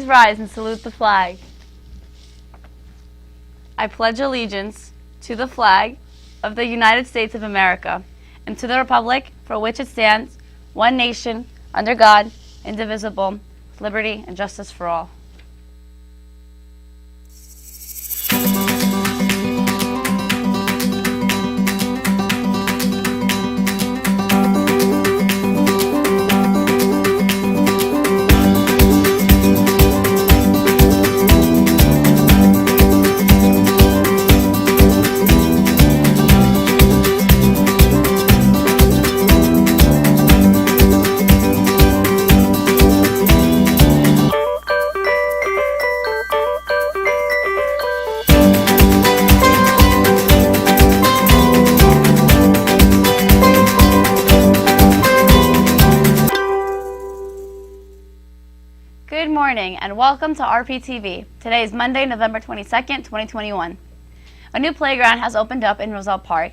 Please rise and salute the flag. I pledge allegiance to the flag of the United States of America and to the republic for which it stands, one nation, under God, indivisible, with liberty and justice for all. Good morning and welcome to RPtv. Today is Monday, November 22nd, 2021. A new playground has opened up in Roseau Park,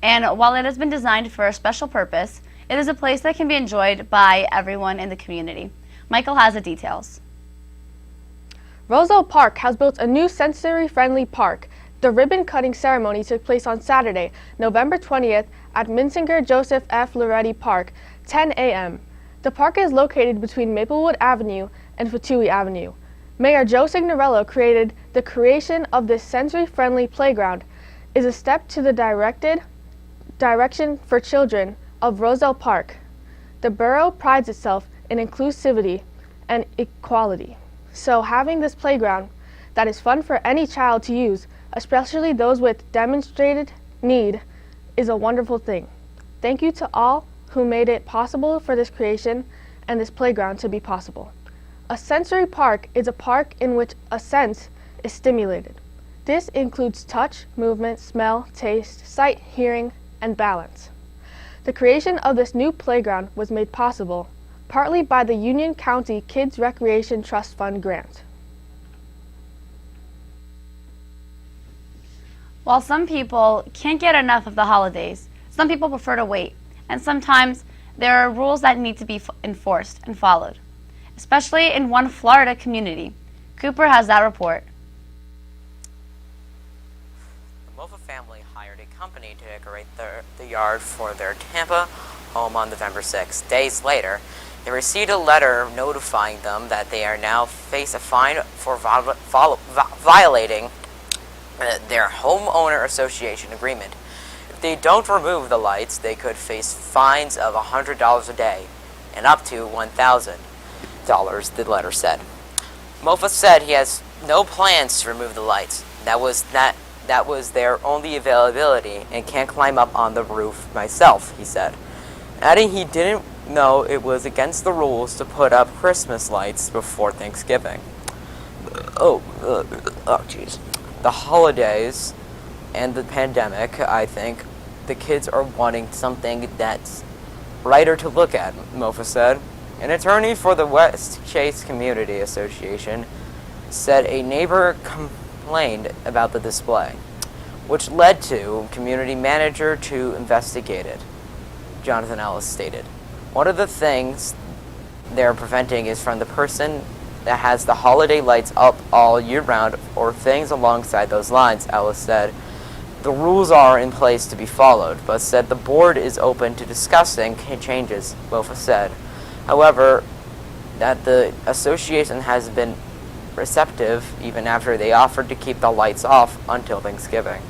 and while it has been designed for a special purpose, it is a place that can be enjoyed by everyone in the community. Michael has the details. Roseau Park has built a new sensory-friendly park. The ribbon-cutting ceremony took place on Saturday, November 20th at Minsinger Joseph F. Loretti Park, 10 a.m. The park is located between Maplewood Avenue and Fatui Avenue. Mayor Joe Signorello created the creation of this sensory-friendly playground is a step to the direction for children of Roseau Park. The borough prides itself in inclusivity and equality. So having this playground that is fun for any child to use, especially those with demonstrated need, is a wonderful thing. Thank you to all who made it possible for this creation and this playground to be possible. A sensory park is a park in which a sense is stimulated. This includes touch, movement, smell, taste, sight, hearing, and balance. The creation of this new playground was made possible partly by the Union County Kids Recreation Trust Fund grant. While some people can't get enough of the holidays, some people prefer to wait, and sometimes there are rules that need to be enforced and followed, especially in one Florida community. Cooper has that report. The Mofa family hired a company to decorate the yard for their Tampa home on November 6th. Days later, they received a letter notifying them that they are now face a fine for violating their homeowner association agreement. If they don't remove the lights, they could face fines of $100 a day and up to $1,000, the letter said. Mofa said he has no plans to remove the lights. That was their only availability and can't climb up on the roof myself, he said. Adding he didn't know it was against the rules to put up Christmas lights before Thanksgiving. Jeez. The holidays and the pandemic, I think the kids are wanting something that's brighter to look at, Mofa said. An attorney for the West Chase Community Association said a neighbor complained about the display, which led to community manager to investigate it, Jonathan Ellis stated. One of the things they're preventing is from the person that has the holiday lights up all year round or things alongside those lines, Ellis said. The rules are in place to be followed, but said the board is open to discussing changes, Mofa said. However, that the association has been receptive even after they offered to keep the lights off until Thanksgiving.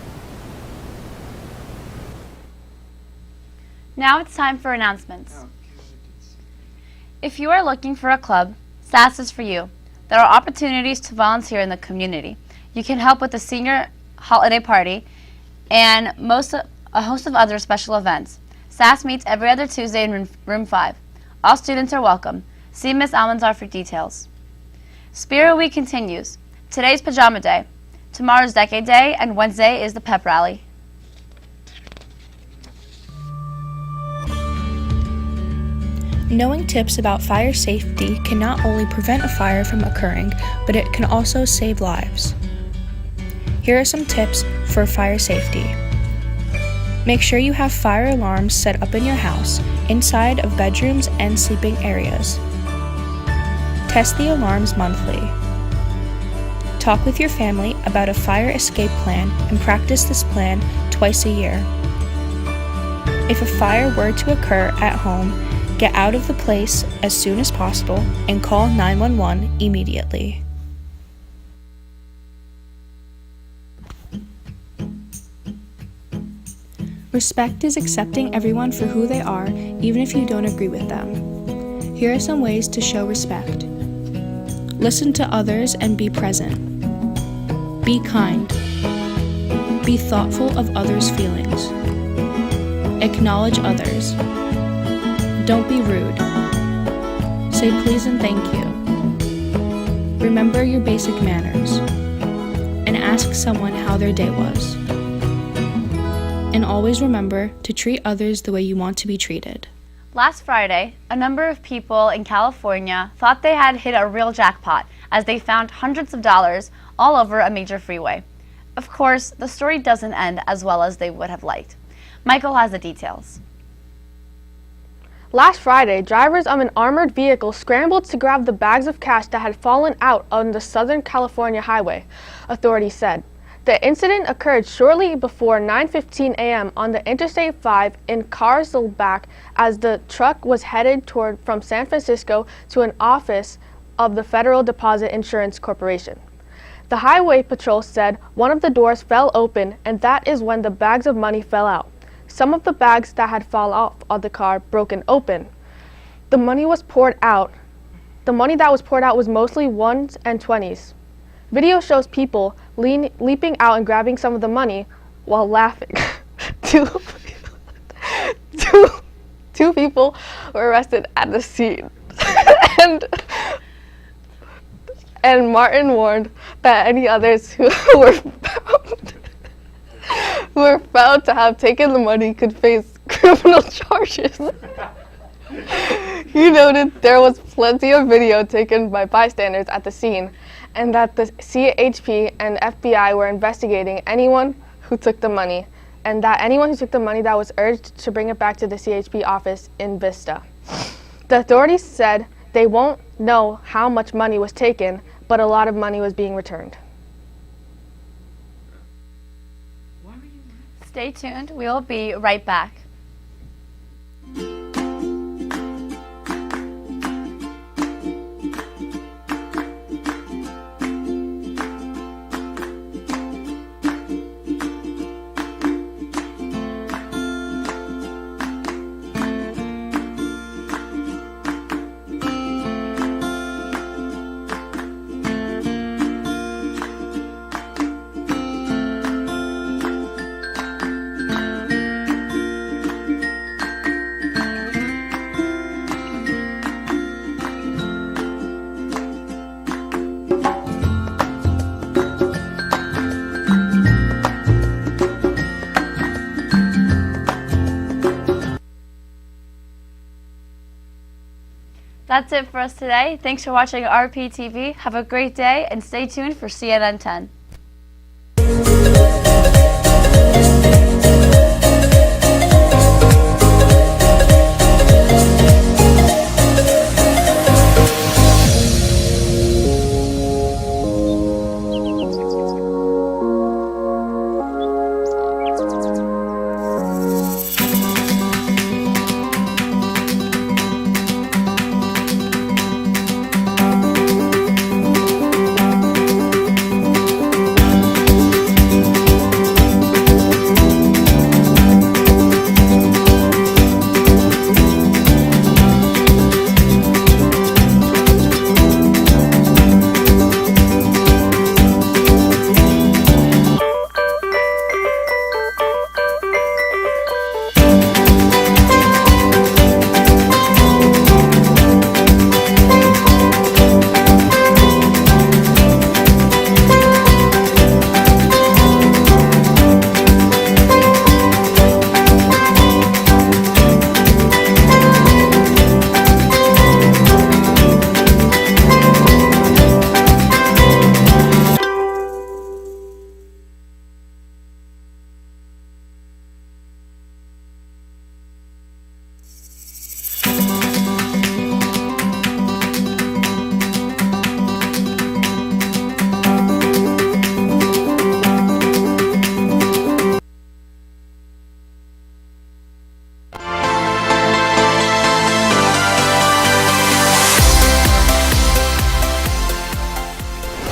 Now it's time for announcements. If you are looking for a club, SAS is for you. There are opportunities to volunteer in the community. You can help with the senior holiday party and a host of other special events. SAS meets every other Tuesday in room 5. All students are welcome. See Ms. Almanzar for details. Spirit Week continues. Today's Pajama Day. Tomorrow's Decade Day, and Wednesday is the pep rally. Knowing tips about fire safety can not only prevent a fire from occurring, but it can also save lives. Here are some tips for fire safety. Make sure you have fire alarms set up in your house, inside of bedrooms and sleeping areas. Test the alarms monthly. Talk with your family about a fire escape plan and practice this plan twice a year. If a fire were to occur at home, get out of the place as soon as possible and call 911 immediately. Respect is accepting everyone for who they are, even if you don't agree with them. Here are some ways to show respect. Listen to others and be present. Be kind. Be thoughtful of others' feelings. Acknowledge others. Don't be rude. Say please and thank you. Remember your basic manners. And ask someone how their day was. And always remember to treat others the way you want to be treated. Last Friday, a number of people in California thought they had hit a real jackpot as they found hundreds of dollars all over a major freeway. Of course, the story doesn't end as well as they would have liked. Michael has the details. Last Friday, drivers of an armored vehicle scrambled to grab the bags of cash that had fallen out on the Southern California highway, authorities said. The incident occurred shortly before 9:15 a.m. on the Interstate 5 in Carlsbad as the truck was headed from San Francisco to an office of the Federal Deposit Insurance Corporation. The Highway Patrol said one of the doors fell open, and that is when the bags of money fell out. Some of the bags that had fallen off of the car broken open. The money that was poured out was mostly ones and 20s. Video shows people leaping out and grabbing some of the money while laughing. Two people were arrested at the scene. and Martin warned that any others who were found to have taken the money could face criminal charges. He noted there was plenty of video taken by bystanders at the scene, and that the CHP and FBI were investigating anyone who took the money, and that anyone who took the money that was urged to bring it back to the CHP office in Vista. The authorities said they won't know how much money was taken, but a lot of money was being returned. Stay tuned. We'll be right back. That's it for us today. Thanks for watching RPtv. Have a great day and stay tuned for CNN 10.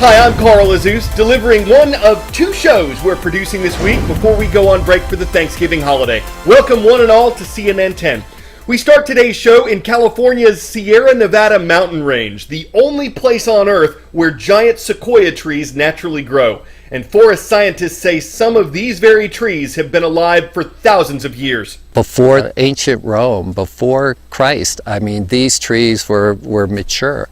Hi, I'm Carl Azus, delivering one of two shows we're producing this week before we go on break for the Thanksgiving holiday. Welcome one and all to CNN 10. We start today's show in California's Sierra Nevada mountain range, the only place on Earth where giant sequoia trees naturally grow. And forest scientists say some of these very trees have been alive for thousands of years. Before ancient Rome, before Christ, these trees were mature.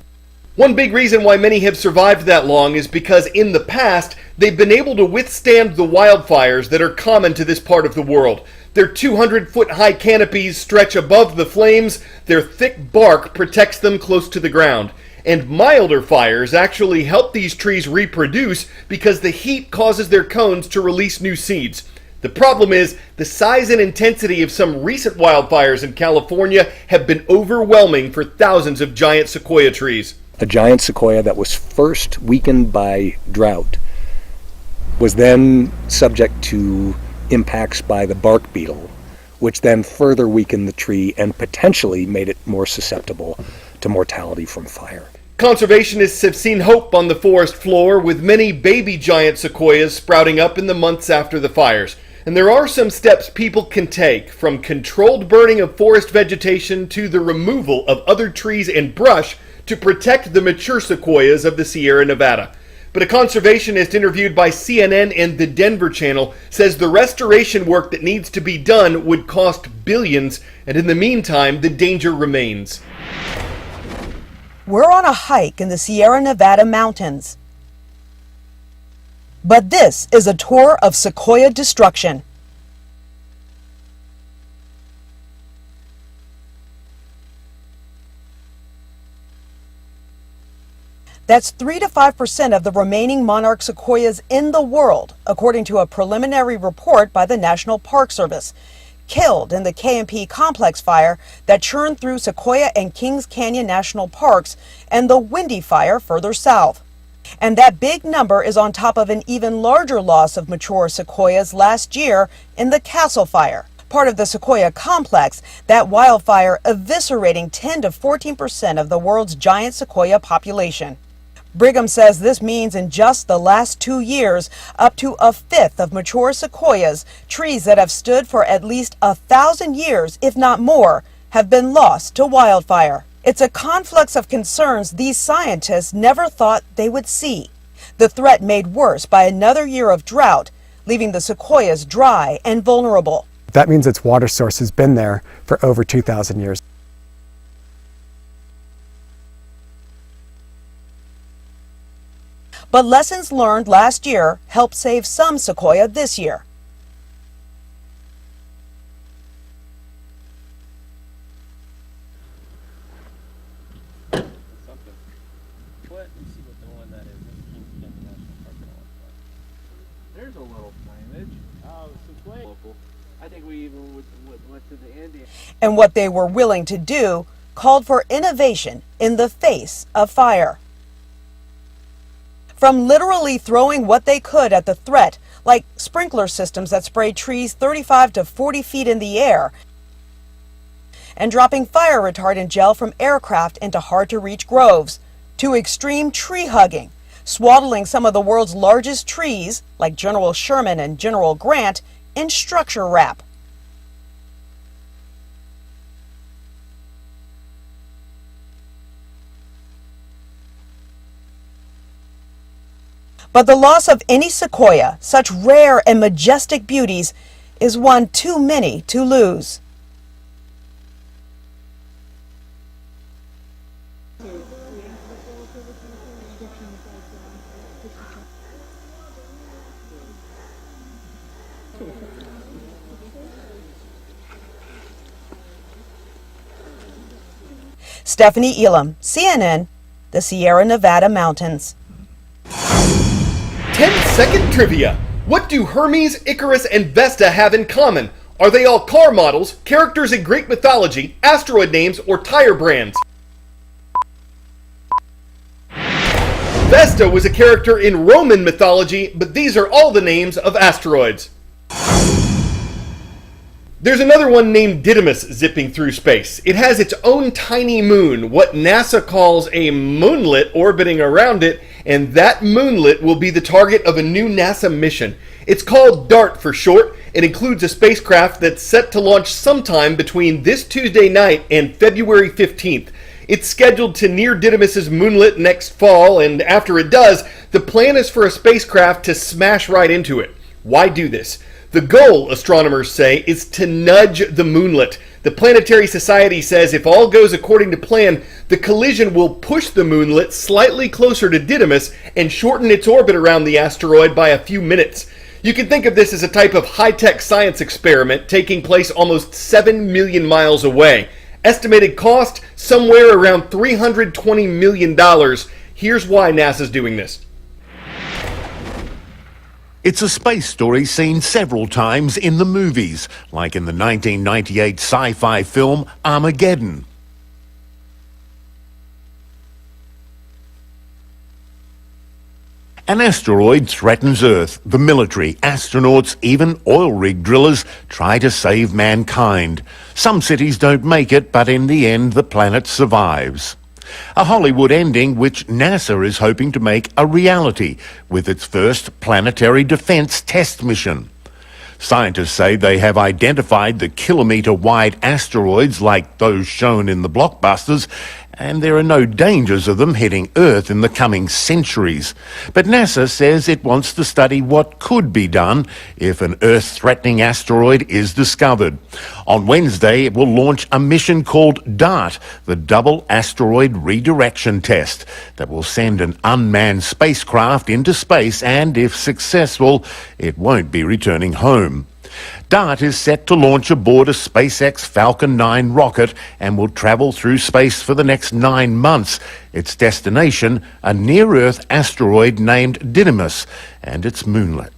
One big reason why many have survived that long is because in the past, they've been able to withstand the wildfires that are common to this part of the world. Their 200-foot-high canopies stretch above the flames, their thick bark protects them close to the ground. And milder fires actually help these trees reproduce because the heat causes their cones to release new seeds. The problem is, the size and intensity of some recent wildfires in California have been overwhelming for thousands of giant sequoia trees. A giant sequoia that was first weakened by drought was then subject to impacts by the bark beetle, which then further weakened the tree and potentially made it more susceptible to mortality from fire. Conservationists have seen hope on the forest floor, with many baby giant sequoias sprouting up in the months after the fires. And there are some steps people can take, from controlled burning of forest vegetation to the removal of other trees and brush to protect the mature sequoias of the Sierra Nevada. But a conservationist interviewed by CNN and the Denver Channel says the restoration work that needs to be done would cost billions, and in the meantime, the danger remains. We're on a hike in the Sierra Nevada mountains. But this is a tour of sequoia destruction. That's 3 to 5% of the remaining monarch sequoias in the world, according to a preliminary report by the National Park Service, killed in the K&P complex fire that churned through Sequoia and Kings Canyon National Parks and the Windy Fire further south. And that big number is on top of an even larger loss of mature sequoias last year in the Castle Fire, part of the Sequoia complex, that wildfire eviscerating 10 to 14% of the world's giant sequoia population. Brigham says this means in just the last 2 years, up to a fifth of mature sequoias, trees that have stood for at least 1,000 years, if not more, have been lost to wildfire. It's a conflux of concerns these scientists never thought they would see. The threat made worse by another year of drought, leaving the sequoias dry and vulnerable. That means its water source has been there for over 2,000 years. But lessons learned last year helped save some sequoia this year. There's a little flamage. Oh, sequoia. Local. I think we even went to the Indian. And what they were willing to do called for innovation in the face of fire. From literally throwing what they could at the threat, like sprinkler systems that spray trees 35 to 40 feet in the air, and dropping fire retardant gel from aircraft into hard-to-reach groves, to extreme tree hugging, swaddling some of the world's largest trees, like General Sherman and General Grant, in structure wrap. But the loss of any sequoia, such rare and majestic beauties, is one too many to lose. Stephanie Elam, CNN, the Sierra Nevada mountains. 10-second trivia. What do Hermes, Icarus, and Vesta have in common? Are they all car models, characters in Greek mythology, asteroid names, or tire brands? Vesta was a character in Roman mythology, but these are all the names of asteroids. There's another one named Didymus zipping through space. It has its own tiny moon, what NASA calls a moonlet orbiting around it, and that moonlet will be the target of a new NASA mission. It's called DART for short. It includes a spacecraft that's set to launch sometime between this Tuesday night and February 15th. It's scheduled to near Didymos's moonlet next fall, and after it does, the plan is for a spacecraft to smash right into it. Why do this? The goal, astronomers say, is to nudge the moonlet. The Planetary Society says if all goes according to plan, the collision will push the moonlet slightly closer to Didymos and shorten its orbit around the asteroid by a few minutes. You can think of this as a type of high-tech science experiment taking place almost 7 million miles away. Estimated cost, somewhere around $320 million. Here's why NASA's doing this. It's a space story seen several times in the movies, like in the 1998 sci-fi film Armageddon. An asteroid threatens Earth. The military, astronauts, even oil rig drillers try to save mankind. Some cities don't make it, but in the end the planet survives. A Hollywood ending which NASA is hoping to make a reality with its first planetary defense test mission. Scientists say they have identified the kilometre-wide asteroids like those shown in the blockbusters, and there are no dangers of them hitting Earth in the coming centuries. But NASA says it wants to study what could be done if an Earth-threatening asteroid is discovered. On Wednesday, it will launch a mission called DART, the Double Asteroid Redirection Test, that will send an unmanned spacecraft into space, and if successful, it won't be returning home. DART is set to launch aboard a SpaceX Falcon 9 rocket and will travel through space for the next 9 months. Its destination, a near-Earth asteroid named Didymos and its moonlet.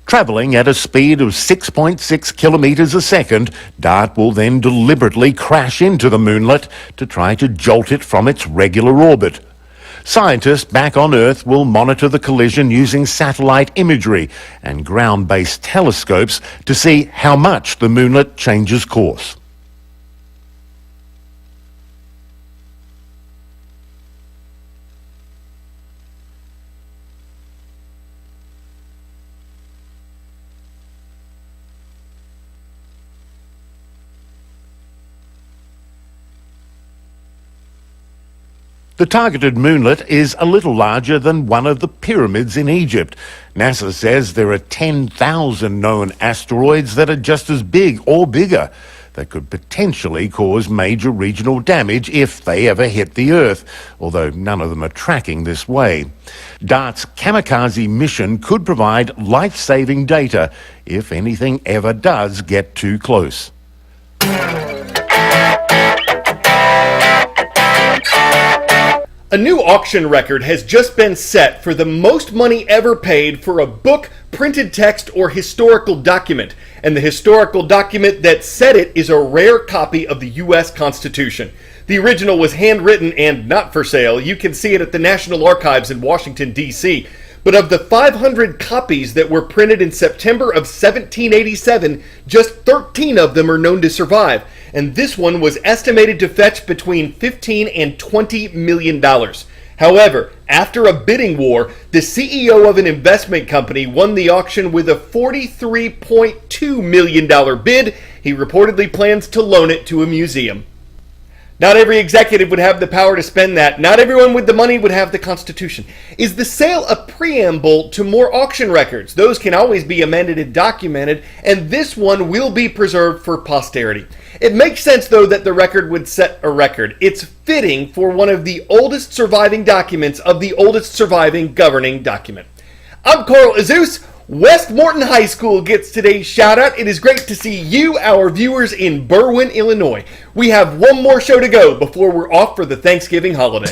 Travelling at a speed of 6.6 kilometres a second, DART will then deliberately crash into the moonlet to try to jolt it from its regular orbit. Scientists back on Earth will monitor the collision using satellite imagery and ground-based telescopes to see how much the moonlet changes course. The targeted moonlet is a little larger than one of the pyramids in Egypt. NASA says there are 10,000 known asteroids that are just as big or bigger that could potentially cause major regional damage if they ever hit the Earth, although none of them are tracking this way. DART's kamikaze mission could provide life-saving data if anything ever does get too close. A new auction record has just been set for the most money ever paid for a book, printed text, or historical document. And the historical document that set it is a rare copy of the U.S. Constitution. The original was handwritten and not for sale. You can see it at the National Archives in Washington, D.C. But of the 500 copies that were printed in September of 1787, just 13 of them are known to survive. And this one was estimated to fetch between $15 and $20 million. However, after a bidding war, the CEO of an investment company won the auction with a $43.2 million bid. He reportedly plans to loan it to a museum. Not every executive would have the power to spend that. Not everyone with the money would have the Constitution. Is the sale a preamble to more auction records? Those can always be amended and documented, and this one will be preserved for posterity. It makes sense, though, that the record would set a record. It's fitting for one of the oldest surviving documents of the oldest surviving governing document. I'm Carl Azus. West Morton High School gets today's shout out. It is great to see you, our viewers in Berwyn, Illinois. We have one more show to go before we're off for the Thanksgiving holiday.